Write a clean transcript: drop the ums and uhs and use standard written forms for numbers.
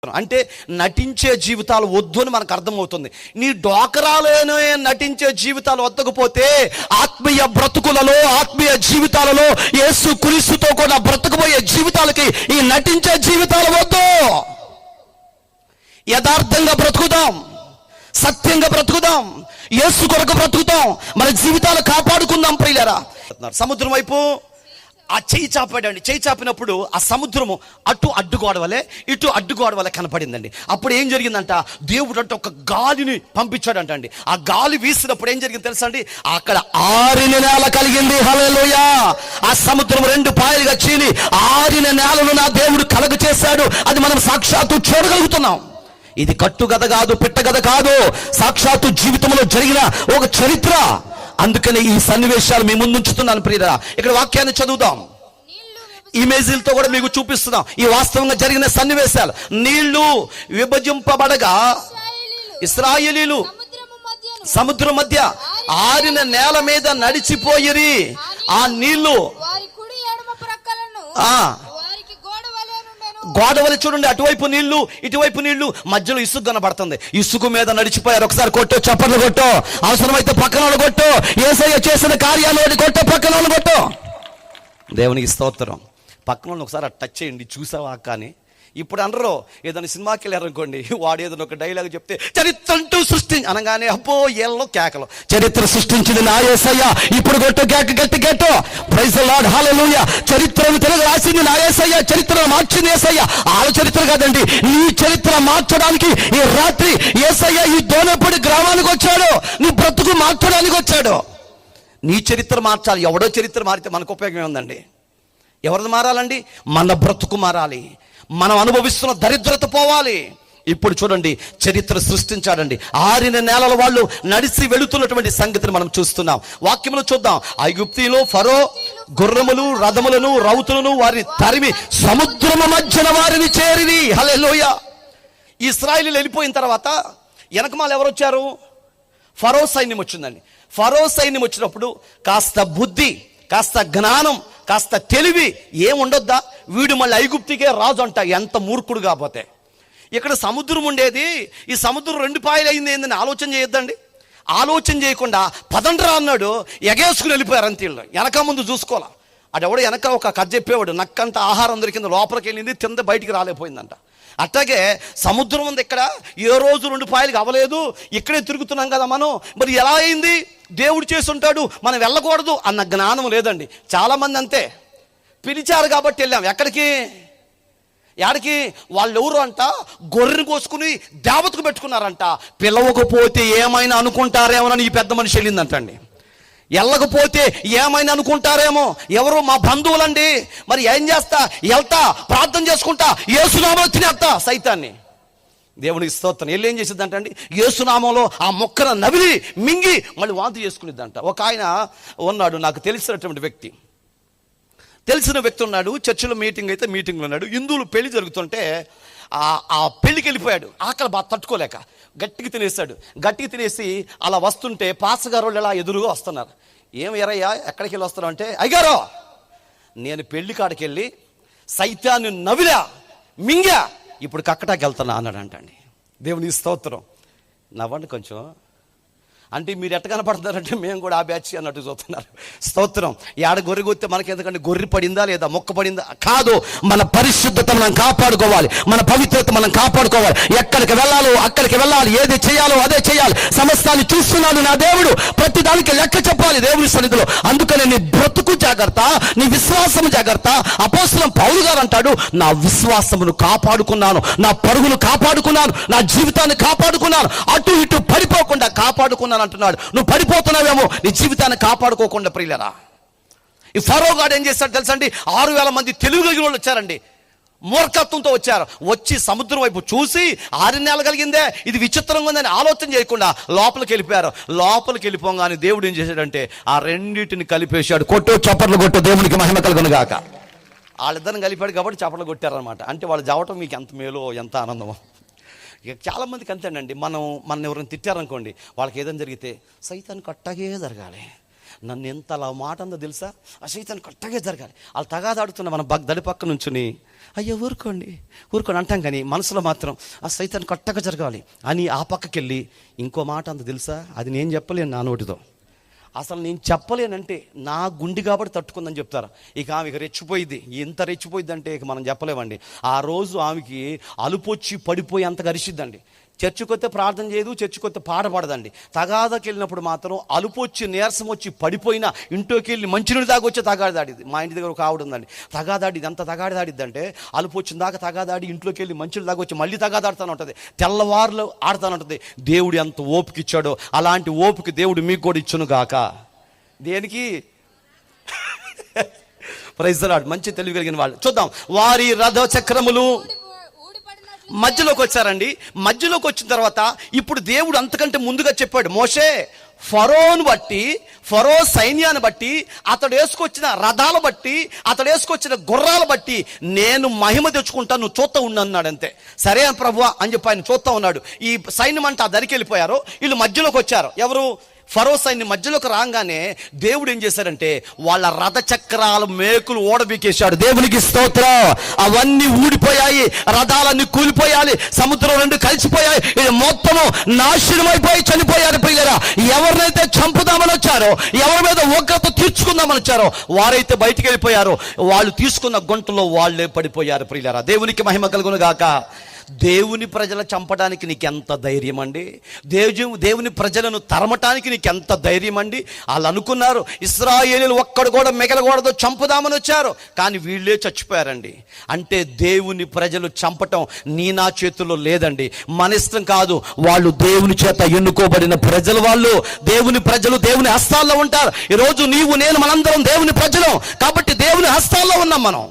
అంటే నటించే జీవితాలు వద్దు అని మనకు అర్థమవుతుంది. నీ డోకరాలోనే నటించే జీవితాలు వద్దకపోతే ఆత్మీయ బ్రతుకులలో, ఆత్మీయ జీవితాలలో యేసు క్రీస్తుతో కూడా బ్రతుకుపోయే జీవితాలకి ఈ నటించే జీవితాలు వద్దు. యథార్థంగా బ్రతుకుదాం, సత్యంగా బ్రతుకుదాం, యేసు కొరకు బ్రతుకుతాం, మన జీవితాలు కాపాడుకుందాం. ప్రియులారా, సముద్రం వైపు ఆ చెయ్యి చాపాడండి. చెయ్యి చాపినప్పుడు ఆ సముద్రము అటు అడ్డుగోడ వలె, ఇటు అడ్డుగోడ వలె కనపడిందండి. అప్పుడు ఏం జరిగిందంట, దేవుడు అంటే ఒక గాలిని పంపించాడంట అండి. ఆ గాలి వీసినప్పుడు ఏం జరిగింది తెలుసా అండి, అక్కడ ఆరిన నేల కలిగింది. హల్లెలూయా. ఆ సముద్రం రెండు పాయలుగా చీలి ఆరిన నేలను నా దేవుడు కలుగ చేశాడు. అది మనం సాక్షాత్తు చూడగలుగుతున్నాం. ఇది కట్టుగద కాదు, పిట్టగద కాదు, సాక్షాత్తు జీవితంలో జరిగిన ఒక చరిత్ర. అందుకని ఈ సన్నివేశాలు మీ ముందు ఉంచుతున్నాను ప్రియులారా. ఇక్కడ వాక్యాన్ని చదువుదాం, ఇమేజ్లతో కూడా మీకు చూపిస్తున్నాం ఈ వాస్తవంగా జరిగిన సన్నివేశాలు. నీళ్లు విభజింపబడగా ఇశ్రాయేలీలు సముద్రం మధ్య ఆరిన నేల మీద నడిచిపోయిరి. ఆ నీళ్లు గోడవలి చూడండి, అటువైపు నీళ్లు ఇటువైపు నీళ్లు, మధ్యలో ఇసుక కనబడుతుంది. ఇసుక మీద నడిచిపోయారు. ఒకసారి కొట్టు, చప్పట్లు కొట్టు, అవసరమైతే పక్కన కొట్టు, యేసయ్య చేసిన కార్యాలు కొట్టు, పక్కన కొట్టు. దేవునికి స్తోత్రం. పక్కన ఒకసారి టచ్ చేయండి, చూసావా కానీ. ఇప్పుడు అనరు, ఏదైనా సినిమాకి వెళ్ళారనుకోండి, వాడు ఏదైనా ఒక డైలాగ్ చెప్తే చరిత్ర అంటూ అనగానే అబ్బో ఏళ్ళలో కేకలు, చరిత్ర సృష్టించింది నా యేసయ్య, ఇప్పుడు కొట్టు, కేక గట్టి గట్టు, ప్రైజ్ ది లార్డ్, హల్లెలూయా. చరిత్రను తెలుగు రాసింది నా యేసయ్య, చరిత్రను మార్చింది యేసయ్య. వాళ్ళ చరిత్ర కాదండి, నీ చరిత్ర మార్చడానికి ఈ రాత్రి యేసయ్య ఈ దోనపూడి గ్రామానికి వచ్చాడు. నీ బ్రతుకు మార్చడానికి వచ్చాడు. నీ చరిత్ర మార్చాలి. ఎవడో చరిత్ర మారితే మనకు ఉపయోగం ఉందండి. ఎవరిది మారాలండి? మన బ్రతుకు మారాలి. మనం అనుభవిస్తున్న దరిద్రత పోవాలి. ఇప్పుడు చూడండి, చరిత్ర సృష్టించాడండి. ఆరిన నేలల వాళ్ళు నడిచి వెళుతున్నటువంటి సంగతిని మనం చూస్తున్నాం. వాక్యములు చూద్దాం. ఐగుప్తీలో ఫరో గుర్రములు, రథములను, రౌతులను వారిని తరిమి సముద్రము మధ్యన వారిని చేరిని. హల్లెలూయా. ఇశ్రాయేలీయులు వెళ్ళిపోయిన తర్వాత వెనకమాల ఎవరు వచ్చారు? ఫరో సైన్యం వచ్చిందండి. ఫరో సైన్యం వచ్చినప్పుడు కాస్త బుద్ధి, కాస్త జ్ఞానం, కాస్త తెలివి ఏముండొద్దా? వీడు మళ్ళీ ఐగుప్తికే రాజు అంట. ఎంత మూర్ఖుడు కాకపోతే. ఇక్కడ సముద్రం ఉండేది, ఈ సముద్రం రెండు పాయలు అయింది ఏందని ఆలోచన చేయొద్దండి. ఆలోచన చేయకుండా పదండ్రా అన్నాడు, ఎగేసుకుని వెళ్ళిపోయారు అంతే. వెనక ముందు చూసుకోవాలా. అడెవడో వెనక ఒక కథ చెప్పేవాడు, నక్కంత ఆహారం దొరికింది, లోపలికి వెళ్ళింది, తింద బయటికి రాలేకపోయిందంట. అట్లాగే సముద్రం ఉంది. ఇక్కడ ఏ రోజు రెండు పాయలు అవ్వలేదు, ఇక్కడే తిరుగుతున్నాం కదా మనం. మరి ఎలా అయింది? దేవుడు చేసి ఉంటాడు, మనం వెళ్ళకూడదు అన్న జ్ఞానం లేదండి. చాలామంది అంతే, పిలిచారు కాబట్టి వెళ్ళాం. ఎక్కడికి? ఎక్కడికి? వాళ్ళు ఎవరు అంట, గొర్రెను కోసుకుని దేవతకు పెట్టుకున్నారంట. పిలవకపోతే ఏమైనా అనుకుంటారేమోనని ఈ పెద్ద మనిషి వెళ్ళిందంటండి. వెళ్ళకపోతే ఏమైనా అనుకుంటారేమో, ఎవరు? మా బంధువులండి. మరి ఏం చేస్తా? వెళ్తా, ప్రార్థన చేసుకుంటా, యేసునామం తినేస్తా సైతాన్ని. దేవునికి స్తోత్రం. ఏం చేసిద్దంట అండి, యేసునామంలో ఆ మొక్కను నవిలి మింగి మళ్ళీ వాంతి చేసుకునిద్దంట. ఒక ఆయన ఉన్నాడు, నాకు తెలిసినటువంటి వ్యక్తి, తెలిసిన వ్యక్తి ఉన్నాడు. చర్చిలో మీటింగ్ అయితే మీటింగ్లో ఉన్నాడు. హిందువులు పెళ్లి జరుగుతుంటే ఆ పెళ్లికి వెళ్ళిపోయాడు. ఆకలి బాగా తట్టుకోలేక గట్టిగా తినేస్తాడు. గట్టిగా తినేసి అలా వస్తుంటే పాస్టర్ వాళ్ళు ఇలా ఎదురుగా వస్తున్నారు. ఏం ఎరయ్యా, ఎక్కడికి వెళ్ళి వస్తున్నావు అంటే, అయ్యారో నేను పెళ్లి కాడికి వెళ్ళి సైతాన్ని నవిలా మింగా, ఇప్పుడు కక్కటాకి వెళ్తున్నా అన్నాడు అంటండి. దేవుని స్తోత్రం. నవ్వండి కొంచెం. అంటే మీరు ఎట్ట కనపడుతున్నారంటే మేము కూడా ఆ బ్యాచ్ అన్నట్టు చూస్తున్నారు. స్తోత్రం. ఏడ గొర్రె కొత్తే మనకి ఎందుకంటే గొర్రె పడిందా లేదా, మొక్క పడిందా కాదు. మన పరిశుద్ధత మనం కాపాడుకోవాలి, మన పవిత్రత మనం కాపాడుకోవాలి. ఎక్కడికి వెళ్ళాలో అక్కడికి వెళ్ళాలి, ఏది చేయాలో అదే చేయాలి. సమస్తాన్ని చూస్తున్నాడు నా దేవుడు, ప్రతి దానికి లెక్క చెప్పాలి దేవుని సన్నిధిలో. అందుకని నీ బ్రతుకు జాగ్రత్త, నీ విశ్వాసం జాగ్రత్త. అపోస్తలుడైన పౌలు గారు అంటాడు, నా విశ్వాసమును కాపాడుకున్నాను, నా పరుగును కాపాడుకున్నాను, నా జీవితాన్ని కాపాడుకున్నాను, అటు ఇటు పడిపోకుండా కాపాడుకున్నాను అంటున్నాడు. నువ్వు పడిపోతున్నావేమో, నీ జీవితాన్ని కాపాడుకోకుండా. ప్రియులారా, ఈ ఫరో గాడు ఏం చేస్తాడు తెలుసా అండి, 6,000 మంది తెలుగు కలిగిన వాళ్ళు వచ్చారండి. మూర్ఖత్వంతో వచ్చారు. వచ్చి సముద్రం వైపు చూసి 6 నెలలు కలిగిందే, ఇది విచిత్రంగా ఉందని ఆలోచన చేయకుండా లోపలికి వెళ్ళిపోయారు. లోపలికి వెళ్ళిపోగానే దేవుడు ఏం చేశాడంటే ఆ రెండింటిని కలిపేశాడు. కొట్టు, చప్పట్లు కొట్టు, దేవునికి మహిమ కలుగును గాక. వాళ్ళిద్దరిని కలిపాడు కాబట్టి చప్పట్లు కొట్టారనమాట. అంటే వాళ్ళు చావటం మీకు ఎంత మేలో, ఎంత ఆనందమో. ఇక చాలామందికి అంతేనండి, మనం ఎవరైనా తిట్టారనుకోండి, వాళ్ళకి ఏదైనా జరిగితే సైతానికి అట్టాగే జరగాలి, నన్ను ఎంత అలా మాట అందో తెలుసా, ఆ సైతానికి కట్టగే జరగాలి. వాళ్ళు తగాదాడుతున్న మన దడి పక్క నుంచుని అయ్యో ఊరుకోండి అంటాం, కానీ మనసులో మాత్రం ఆ సైతాన్ని కట్టగా జరగాలి అని ఆ పక్కకి వెళ్ళి ఇంకో మాట అందో తెలుసా, అది నేను చెప్పలేను నా నోటితో, అసలు నేను చెప్పలేనంటే నా గుండి కాబట్టి తట్టుకుందని చెప్తారు. ఇక ఆమెకి రెచ్చిపోయింది, ఎంత రెచ్చిపోయింది అంటే ఇక మనం చెప్పలేమండి. ఆ రోజు ఆమెకి అలుపొచ్చి పడిపోయి అంత గరిచిద్దండి. చర్చికి వస్తే ప్రార్థన చేయదు, చర్చికి వస్తే పాట పాడదండి. తగాదాకి వెళ్ళినప్పుడు మాత్రం అలుపొచ్చి నీరసం వచ్చి పడిపోయినా ఇంట్లోకి వెళ్ళి మంచినీళ్ళు తాగొచ్చే తగాదాడిది. మా ఇంటి దగ్గర ఒక ఆవిడ ఉందండి, తగాదాడిది. ఎంత తగాదాడిద్దంటే అలుపు వచ్చిన దాకా తగాదాడి ఇంట్లోకి వెళ్ళి మంచినీళ్ళు తాగొచ్చి మళ్ళీ తగాదాడుతూనే ఉంటుంది, తెల్లవారులు ఆడుతూనే ఉంటుంది. దేవుడు ఎంత ఓపిక ఇచ్చాడో అలాంటి ఓపిక దేవుడు మీకు కూడా ఇచ్చును గాక. దేనికి? Praise the Lord. మంచి తెలివి కలిగిన వాళ్ళు. చూద్దాం, వారి రథ చక్రములు మధ్యలోకి వచ్చారండి. మధ్యలోకి వచ్చిన తర్వాత ఇప్పుడు దేవుడు అంతకంటే ముందుగా చెప్పాడు, మోషే ఫరోను బట్టి, ఫరో సైన్యాన్ని బట్టి, అతడు వేసుకొచ్చిన రథాల బట్టి, అతడు వేసుకొచ్చిన గుర్రాలు బట్టి నేను మహిమ తెచ్చుకుంటాను, నువ్వు చూస్తూ ఉన్నాడు. అంతే. సరే ప్రభువా అని చెప్పి ఆయన చూస్తూ ఉన్నాడు. ఈ సైన్యం అంతా దరికి వెళ్ళిపోయారు, వీళ్ళు మధ్యలోకి వచ్చారు. ఎవరు? ఫరో సైన్యం మధ్యలోకి రాగానే దేవుడు ఏం చేశాడంటే వాళ్ళ రథ చక్రాల మేకులు ఓడబీకేశాడు. దేవునికి స్తోత్రం. అవన్నీ ఊడిపోయాయి, రథాలన్నీ కూలిపోయాలి, సముద్రం రెండు కలిసిపోయాయి, ఇది మొత్తము నాశనమైపోయి చనిపోయారు. ప్రియులారా, ఎవరినైతే చంపుదామని వచ్చారో, ఎవరి మీద ఒక్కతో తీర్చుకుందామని వచ్చారో వారైతే బయటికి వెళ్ళిపోయారు. వాళ్ళు తీసుకున్న గుంటలో వాళ్ళే పడిపోయారు. ప్రియులారా, దేవునికి మహిమ కలుగును గాక. దేవుని ప్రజల చంపడానికి నీకెంత ధైర్యం అండి? దేవుని ప్రజలను తరమటానికి నీకెంత ధైర్యం అండి? వాళ్ళు అనుకున్నారు ఇశ్రాయేలీయులు ఒక్కడు కూడా మిగలకూడదు, చంపుదామని వచ్చారు, కానీ వీళ్ళే చచ్చిపోయారండి. అంటే దేవుని ప్రజలు చంపటం నీ నా చేతుల్లో లేదండి, మన ఇష్టం కాదు. వాళ్ళు దేవుని చేత ఎన్నుకోబడిన ప్రజలు, వాళ్ళు దేవుని ప్రజలు, దేవుని హస్తాల్లో ఉంటారు. ఈరోజు నీవు నేను మనందరం దేవుని ప్రజలం కాబట్టి దేవుని హస్తాల్లో ఉన్నాం మనం.